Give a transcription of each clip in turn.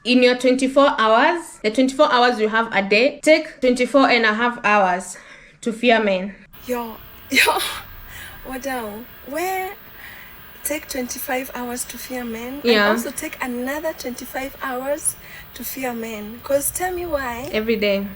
in your 24 hours, the 24 hours you have a day, take 24 and a half hours to fear men. Yo, wadau, where take 25 hours to fear men, and also take another 25 hours to fear men. Because tell me why. Every day.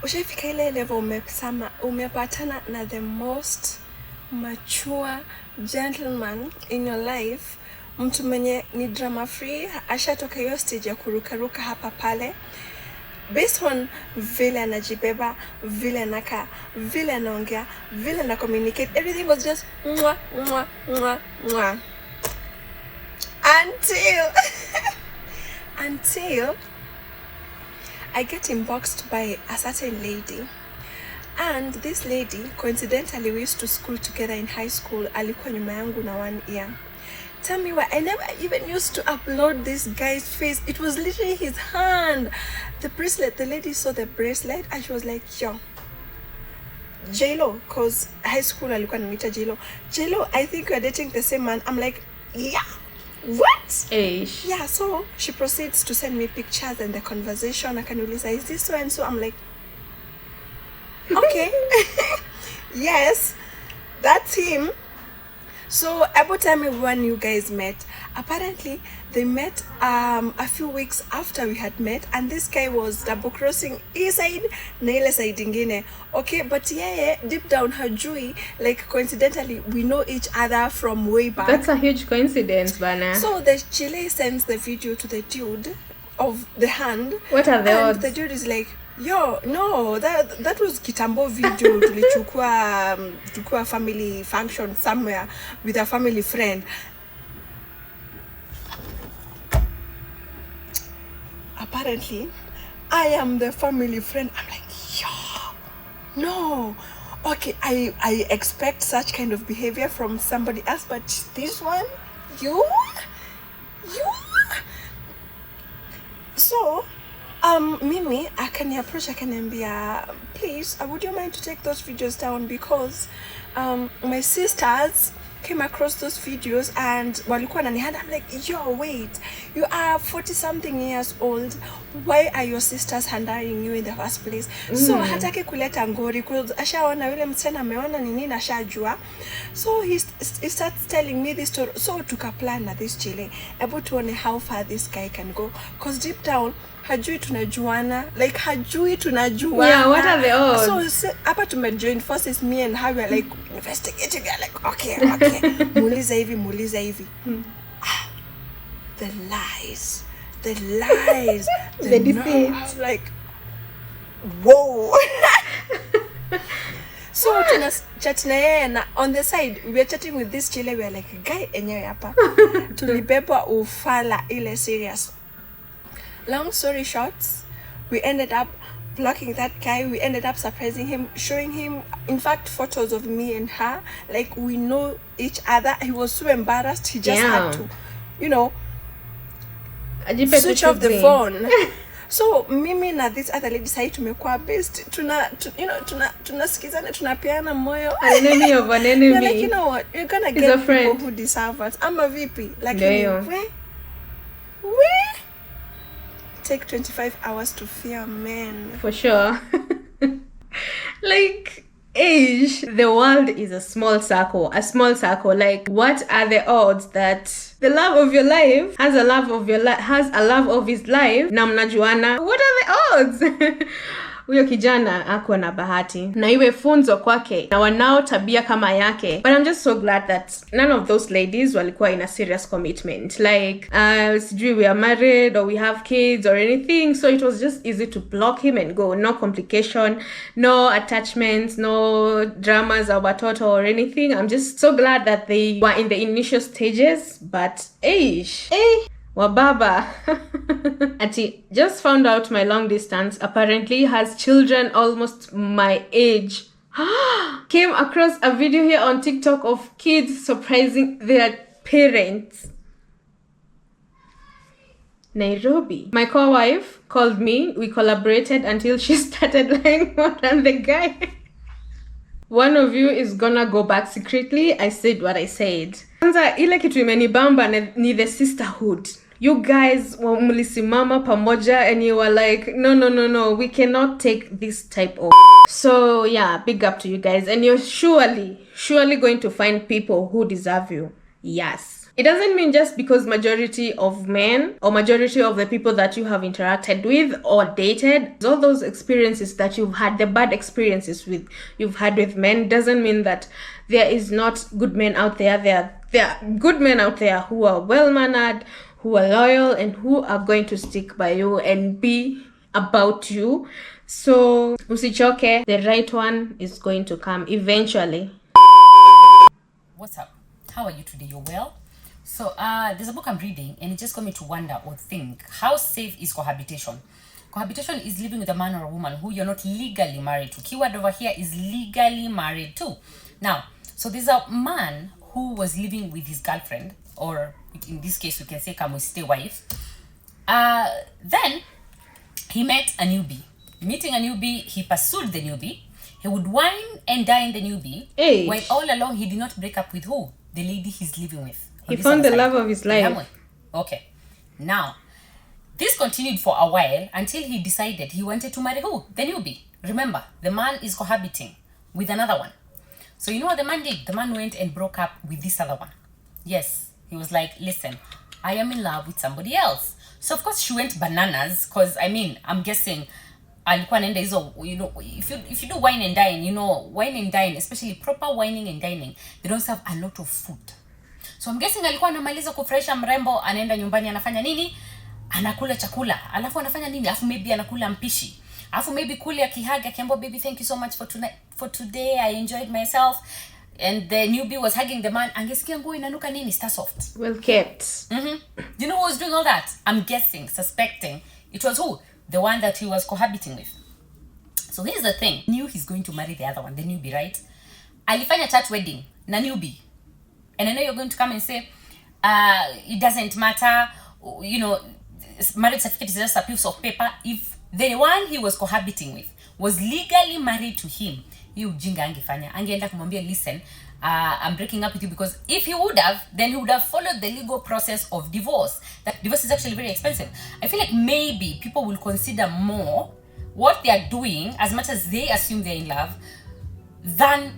Ushafika ile level umepatana na the most mature gentleman in your life, mtu mwenye ni drama free, ashatoka hiyo stage ya kurukaruka hapa pale, based on vile anajibeba, vile anaka, vile anaongea, vile ana communicate, everything was just mwah, mwah, mwah, mwah. Until I get inboxed by a certain lady, and this lady, coincidentally, we used to school together in high school. Alikuwa nyuma yangu na 1 year. Tell me why I never even used to upload this guy's face. It was literally his hand. The bracelet, the lady saw the bracelet and she was like, yo, J-Lo, cause high school alikuwa ananiita J-Lo. J-Lo, I think you're dating the same man. I'm like, yeah. What? Eish. Yeah, so she proceeds to send me pictures and the conversation. Akaniuliza, is this so and so? I'm like, okay. Yes, that's him. So every time when you guys met, apparently they met a few weeks after we had met, and this guy was double crossing his side na ile side ingine. Okay, but yeah, deep down hajui, like coincidentally we know each other from way back. That's a huge coincidence, bana. So the Chile sends the video to the dude of the hand. What are the odds? The dude is like, yo, no, that was kitambo video tulichukua family function somewhere with a family friend. Apparently, I am the family friend. I'm like, yo, no. Okay, I expect such kind of behavior from somebody else, but this one, you. So, Mimi akaniapproach akaniambia, please, would you mind to take those videos down, because my sisters came across those videos and walikuwa wananihanda. I'm like, yo, wait, you are 40 something years old, why are your sisters handling you in the first place? So hataki kuleta ngori, because ashaona yule msichana ameona nini na shajua. So he starts telling me this story. So tukaplan na this Chile, able to know how far this guy can go, because deep down hajui tunajuana, like hajui tunajuana. Yeah, what are the odds? So hapa tumejoin forces, me and her, we're like investigating. We're like, okay, muuliza hivi. The lies, the deceit. Like, whoa. So tuna chat na yeye, na on the side we are chatting with this Chile. We are like, guy enyewe hapa tulibebwa ufala ile serious. Long story short, we ended up blocking that guy. We ended up surprising him, showing him, in fact, photos of me and her. Like, we know each other. He was so embarrassed. He just had to, switch off the phone. So mimi na this other lady sai tumekuwa best. Tunasikizana, tunapeana moyo. An enemy of an enemy. You're like, you know what? You're gonna get people who deserve us. I'm a VP. Like, where? Take 25 hours to fear men. For sure. Like, the world is a small circle. Like, what are the odds that the love of your life has a love of his life na mnajuana? What are the odds? Huyo kijana hakuwa na bahati na iwe funzo kwake na wanao tabia kama yake. But I'm just so glad that none of those ladies walikuwa in a serious commitment, like we are married or we have kids or anything. So it was just easy to block him and go. No complication, no attachments, no dramas or watoto or anything. I'm just so glad that they were in the initial stages. But Wababa. Ati, just found out my long distance apparently has children almost my age. Came across a video here on TikTok of kids surprising their parents. Nairobi. My co-wife called me. We collaborated until she started lying more than the guy. One of you is gonna go back secretly. I said what I said. Kwanza ile kitu imenibamba ni the sisterhood. You guys mlisimama pamoja and you were like, no, we cannot take this type of. So yeah, big up to you guys, and you're surely going to find people who deserve you. Yes. It doesn't mean just because majority of men or majority of the people that you have interacted with or dated, all those experiences that you've had, the bad experiences you've had with men, doesn't mean that there is not good men out there. There are good men out there who are well-mannered, who are loyal, and who are going to stick by you and be about you. So usichoke, the right one is going to come eventually. What's up? How are you today? You're well? So there's a book I'm reading, and it just got me to wonder or think, how safe is cohabitation? Cohabitation is living with a man or a woman who you're not legally married to. Keyword over here is legally married to. Now, so there's a man who was living with his girlfriend, or in this case we can say kamuste wife. Then he met a newbie. Meeting a newbie, he pursued the newbie. He would wine and dine the newbie. Hey. While all along he did not break up with who? The lady he's living with. He found the love of his life. Okay. Now, this continued for a while until he decided he wanted to marry who? The newbie. Remember, the man is cohabiting with another one. So you know what the man did? The man went and broke up with this other one. Yes. He was like, listen, I am in love with somebody else. So of course she went bananas, because I'm guessing alikuwa naenda hizo, if you do wine and dine, wine and dine, especially proper wining and dining, they don't serve a lot of food. So I'm guessing alikuwa anamaliza kufresha mrembo, anaenda nyumbani, anafanya nini? Anakula chakula. Alafu anafanya nini? Alafu maybe anakula mpishi. Alafu maybe kule akihaga, akiambo, baby, thank you so much for today. I enjoyed myself. And the newbie was hugging the man. Angesikia nguo inanuka nini? Star Soft. Well kept. You know who was doing all that? I'm guessing, suspecting. It was who? The one that he was cohabiting with. So here's the thing. He knew he's going to marry the other one, the newbie, right? Alifanya church wedding na newbie. And I know you're going to come and say, it doesn't matter, marriage certificate is just a piece of paper. If the one he was cohabiting with was legally married to him, you ujinga angefanya. Angeenda kumwambia, listen, I'm breaking up with you, because if he would have, then he would have followed the legal process of divorce. That divorce is actually very expensive. I feel like maybe people will consider more what they are doing, as much as they assume they're in love, than,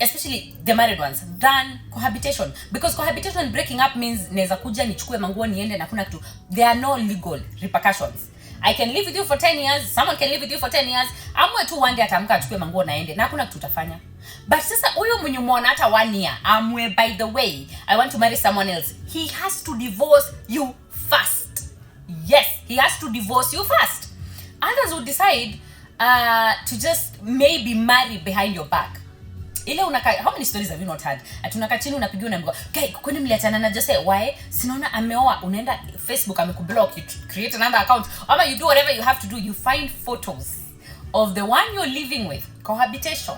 especially the married ones, than cohabitation. Because cohabitation, breaking up means neza kuja nichukue manguo niende na kuna kitu. There are no legal repercussions. I can live with you for 10 years, someone can live with you for 10 years. Amwe tu one day atamka achukue manguo naende na kuna kitu utafanya. But sasa huyo mwenye muona hata 1 year, amwe, by the way, I want to marry someone else, he has to divorce you first. Yes, he has to divorce you first. Others would decide to just maybe marry behind your back. Ile how many stories have you not had? Atunaka chini unapigia unaambiwa, "Okay, kwani mliachana na Jose? Why? Sinaona ameoa." Unaenda Facebook amekublock, you create another account. Or you do whatever you have to do. You find photos of the one you're living with, cohabitation,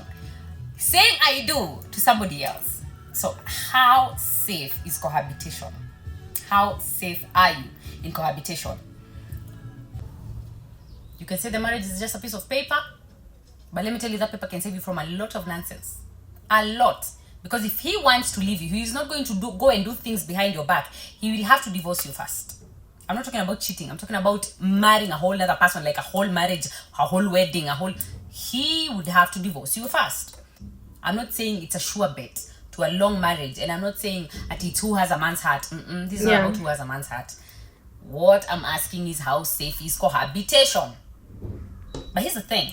saying I do to somebody else. So how safe is cohabitation? How safe are you in cohabitation? You can say the marriage is just a piece of paper, but let me tell you, that paper can save you from a lot of nonsense. A lot. Because if he wants to leave you, he is not going to go and do things behind your back. He will have to divorce you first. I'm not talking about cheating. I'm talking about marrying a whole other person, like a whole marriage, a whole wedding, he would have to divorce you first. I'm not saying it's a sure bet to a long marriage, and I'm not saying that it's who has a man's heart. This is not about who has a man's heart. What I'm asking is, how safe is cohabitation? But here's the thing.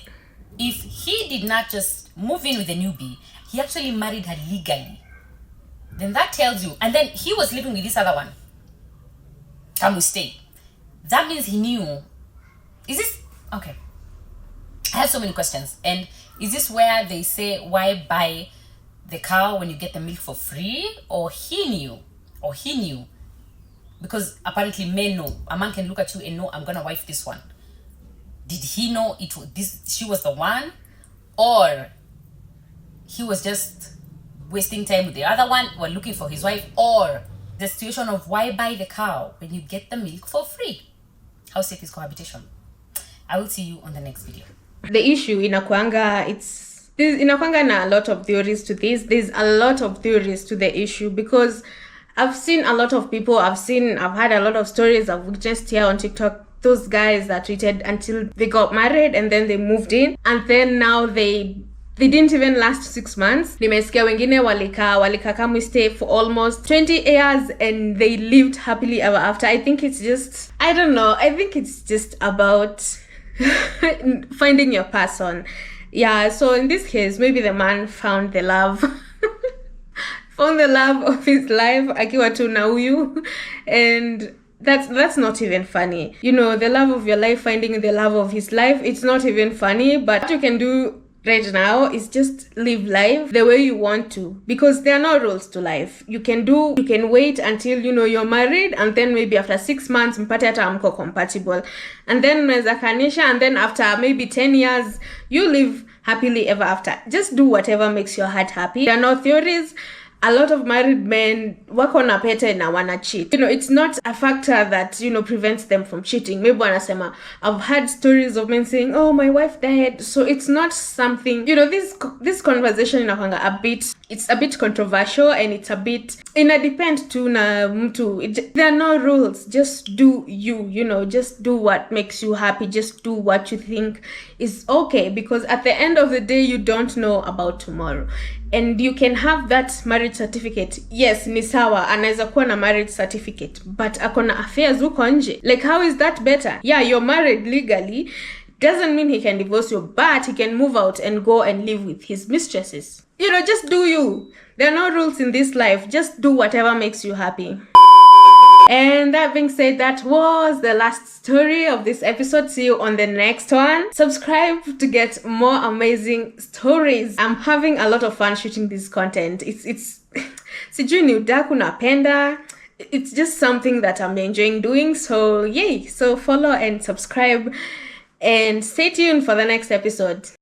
If he did not just move in with the newbie, he actually married her legally, then that tells you, and then he was living with this other one, come we stay. That means he knew. Is this okay? I have so many questions. And is this where they say, why buy the cow when you get the milk for free? Or he knew, because apparently men know. A man can look at you and know, I'm gonna wife this one. Did he know she was the one? Or he was just wasting time with the other one or looking for his wife? Or the situation of, why buy the cow when you get the milk for free? How safe is cohabitation? I will see you on the next video. The issue inakwanga na a lot of theories to this. There's a lot of theories to the issue, because I've seen a lot of people, I've had a lot of stories I've witnessed here on TikTok, those guys that waited until they got married and then they moved in, and then now they didn't even last 6 months. Nimesikia wengine walika kama stay for almost 20 years and they lived happily ever after. I think it's just, I don't know, I think it's just about finding your person. Yeah, so in this case, maybe the man found the love found the love of his life akiwa tu na huyu, and that's not even funny. You know, the love of your life finding the love of his life, it's not even funny. But what you can do right now is just live life the way you want to, because there are no rules to life. You can wait until, you know, you're married, and then maybe after 6 months mpate hata amko compatible, and then mnaweza kanisha, and then after maybe 10 years you live happily ever after. Just do whatever makes your heart happy. There are no theories. A lot of married men wako na pete na wana cheat. You know, it's not a factor that, you know, prevents them from cheating. Maybe wanasema, I've had stories of men saying, oh, my wife died. So it's not something, you know, this conversation inakwanga it's a bit controversial, and it's a bit, ina depend tu na mtu. There are no rules. Just do you know, just do what makes you happy. Just do what you think is okay, because at the end of the day, you don't know about tomorrow. And you can have that marriage certificate. Yes, ni sawa, anaweza kuwa na marriage certificate, but akona affairs huko nje. Like, how is that better? Yeah, you're married legally. Doesn't mean he can divorce you, but he can move out and go and live with his mistresses. You know, just do you. There are no rules in this life. Just do whatever makes you happy. And that being said, that was the last story of this episode. See you on the next one. Subscribe to get more amazing stories. I'm having a lot of fun shooting this content. It's sijui ni udaku napenda. It's just something that I'm enjoying doing. So yay. So follow and subscribe and stay tuned for the next episode.